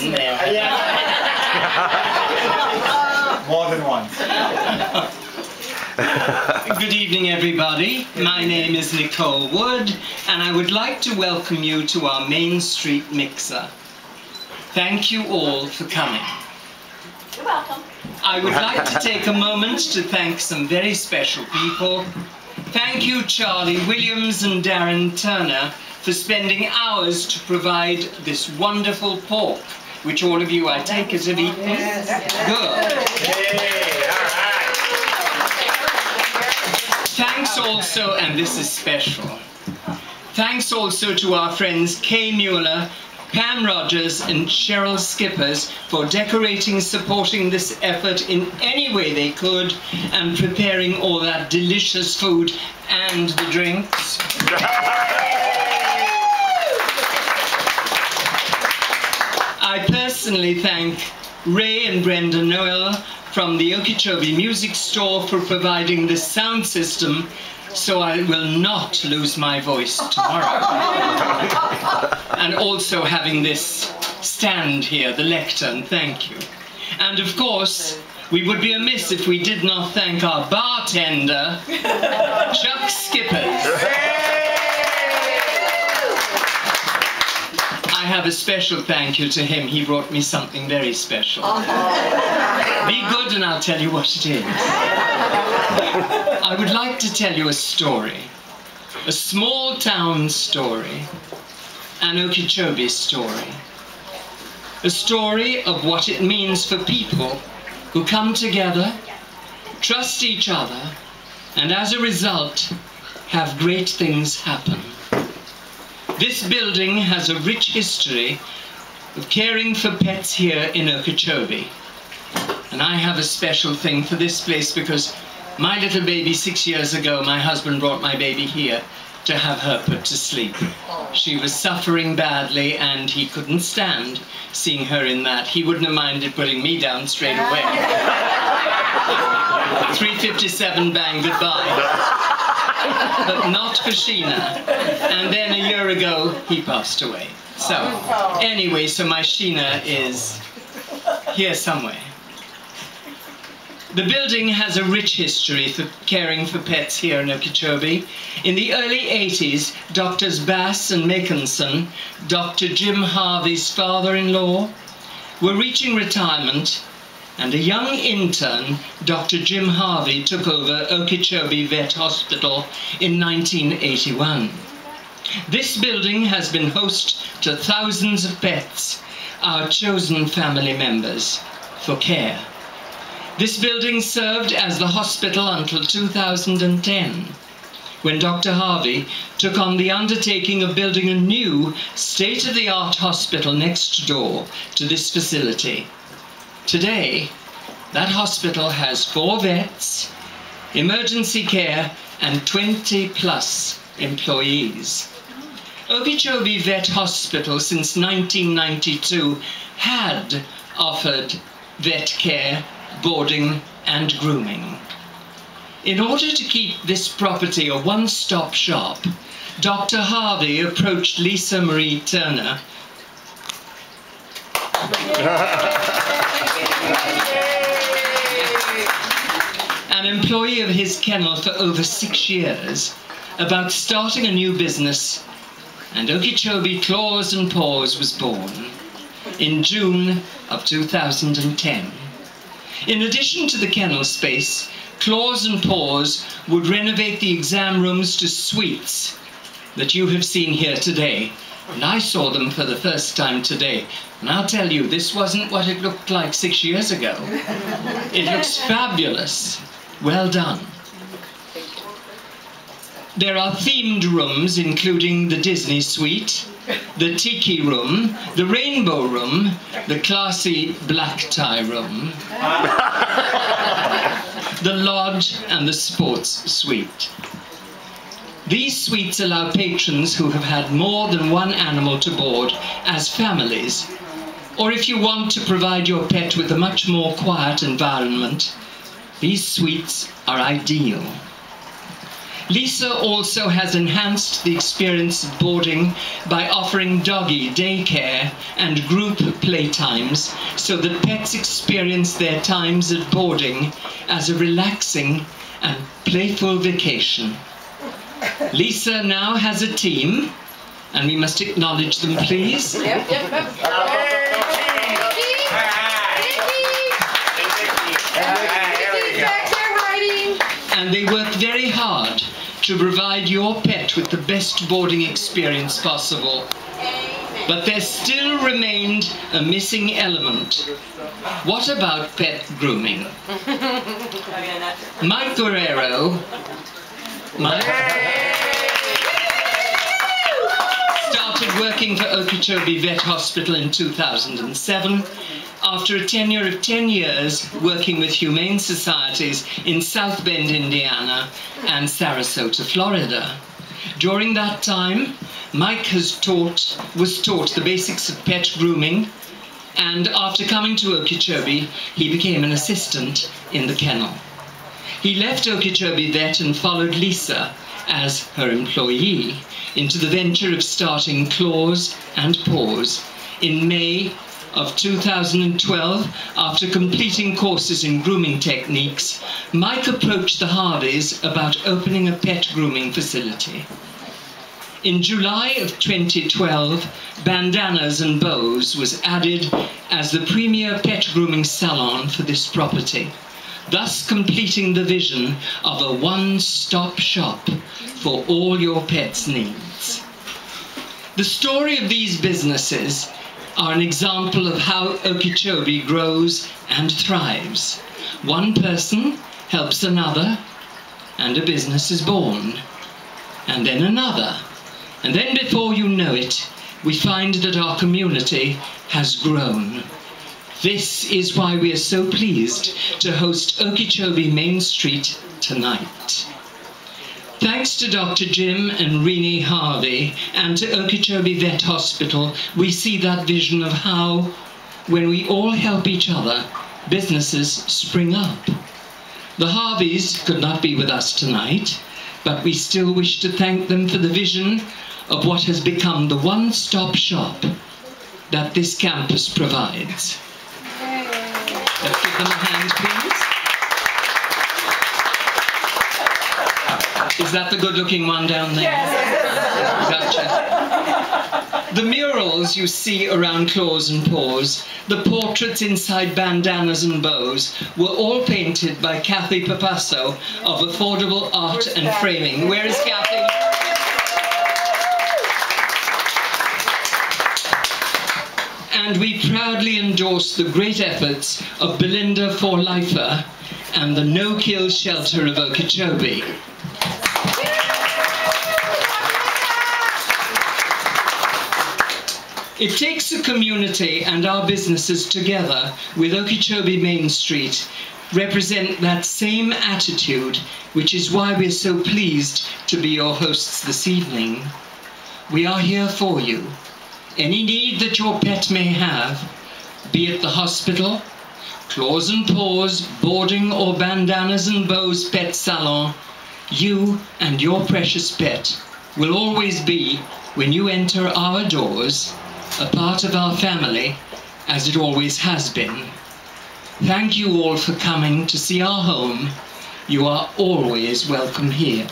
been there. More than once. Good evening, everybody. My name is Nicolle Wood, and I would like to welcome you to our Main Street mixer. Thank you all for coming. You're welcome. I would like to take a moment to thank some very special people. Thank you, Charlie Williams and Darren Turner, for spending hours to provide this wonderful pork, which all of you, I take it, have eaten. Good. Thanks also, and this is special, thanks also to our friends Kay Mueller, Pam Rogers and Cheryl Skippers for decorating, supporting this effort in any way they could, and preparing all that delicious food and the drinks. I personally thank Ray and Brenda Noel from the Okeechobee Music Store for providing this sound system, so I will not lose my voice tomorrow. And also having this stand here, the lectern, thank you. And of course, we would be amiss if we did not thank our bartender, Chuck Skippers. I have a special thank you to him. He brought me something very special. Be good and I'll tell you what it is. I would like to tell you a story. A small town story. An Okeechobee story. A story of what it means for people who come together, trust each other, and as a result, have great things happen. This building has a rich history of caring for pets here in Okeechobee. And I have a special thing for this place because my little baby 6 years ago, my husband brought my baby here to have her put to sleep. She was suffering badly and he couldn't stand seeing her in that. He wouldn't have minded putting me down straight away. 3:57, bang, goodbye. But not for Sheena. And then a year ago, he passed away. So, anyway, so my Sheena is here somewhere. The building has a rich history for caring for pets here in Okeechobee. In the early 80s, Doctors Bass and Makinson, Dr. Jim Harvey's father-in-law, were reaching retirement, and a young intern, Dr. Jim Harvey, took over Okeechobee Vet Hospital in 1981. This building has been host to thousands of pets, our chosen family members, for care. This building served as the hospital until 2010, when Dr. Harvey took on the undertaking of building a new state-of-the-art hospital next door to this facility. Today, that hospital has 4 vets, emergency care, and 20+ employees. Okeechobee Vet Hospital since 1992 had offered vet care, boarding, and grooming. In order to keep this property a one-stop shop, Dr. Harvey approached Lisa Marie Turner, an employee of his kennel for over 6 years, about starting a new business, and Okeechobee Claws and Paws was born in June of 2010. In addition to the kennel space, Claws and Paws would renovate the exam rooms to suites that you have seen here today. And I saw them for the first time today. And I'll tell you, this wasn't what it looked like 6 years ago. It looks fabulous. Well done. There are themed rooms, including the Disney Suite, the Tiki Room, the Rainbow Room, the classy black tie room, the Lodge, and the Sports Suite. These suites allow patrons who have had more than one animal to board as families, or if you want to provide your pet with a much more quiet environment, these suites are ideal. Lisa also has enhanced the experience of boarding by offering doggy daycare and group playtimes so that pets experience their times at boarding as a relaxing and playful vacation. Lisa now has a team, and we must acknowledge them, please. And they work very hard to provide your pet with the best boarding experience possible. But there still remained a missing element. What about pet grooming? Mike Guerrero started working for Okeechobee Vet Hospital in 2007 after a tenure of 10 years working with humane societies in South Bend, Indiana and Sarasota, Florida. During that time, Mike was taught the basics of pet grooming, and after coming to Okeechobee, he became an assistant in the kennel. He left Okeechobee Vet and followed Lisa as her employee into the venture of starting Claws and Paws. In May of 2012, after completing courses in grooming techniques, Mike approached the Harveys about opening a pet grooming facility. In July of 2012, Bandanas and Paws was added as the premier pet grooming salon for this property, thus completing the vision of a one-stop shop for all your pet's needs. The story of these businesses are an example of how Okeechobee grows and thrives. One person helps another, and a business is born, and then another. And then before you know it, we find that our community has grown. This is why we are so pleased to host Okeechobee Main Street tonight. Thanks to Dr. Jim and Renee Harvey and to Okeechobee Vet Hospital, we see that vision of how, when we all help each other, businesses spring up. The Harveys could not be with us tonight, but we still wish to thank them for the vision of what has become the one-stop shop that this campus provides. Let's give them a hand, please. Is that the good-looking one down there? Yes. Gotcha. The murals you see around Claws and Paws, the portraits inside Bandanas and Bows, were all painted by Kathy Papasso of Affordable Art and Framing. Where is Kathy? And we proudly endorse the great efforts of Belinda Forlifer and the No-Kill Shelter of Okeechobee. It takes a community and our businesses together with Okeechobee Main Street represent that same attitude, which is why we're so pleased to be your hosts this evening. We are here for you. Any need that your pet may have, be it the hospital, Claws and Paws, boarding or Bandanas and Bows pet salon, you and your precious pet will always be, when you enter our doors, a part of our family, as it always has been. Thank you all for coming to see our home. You are always welcome here.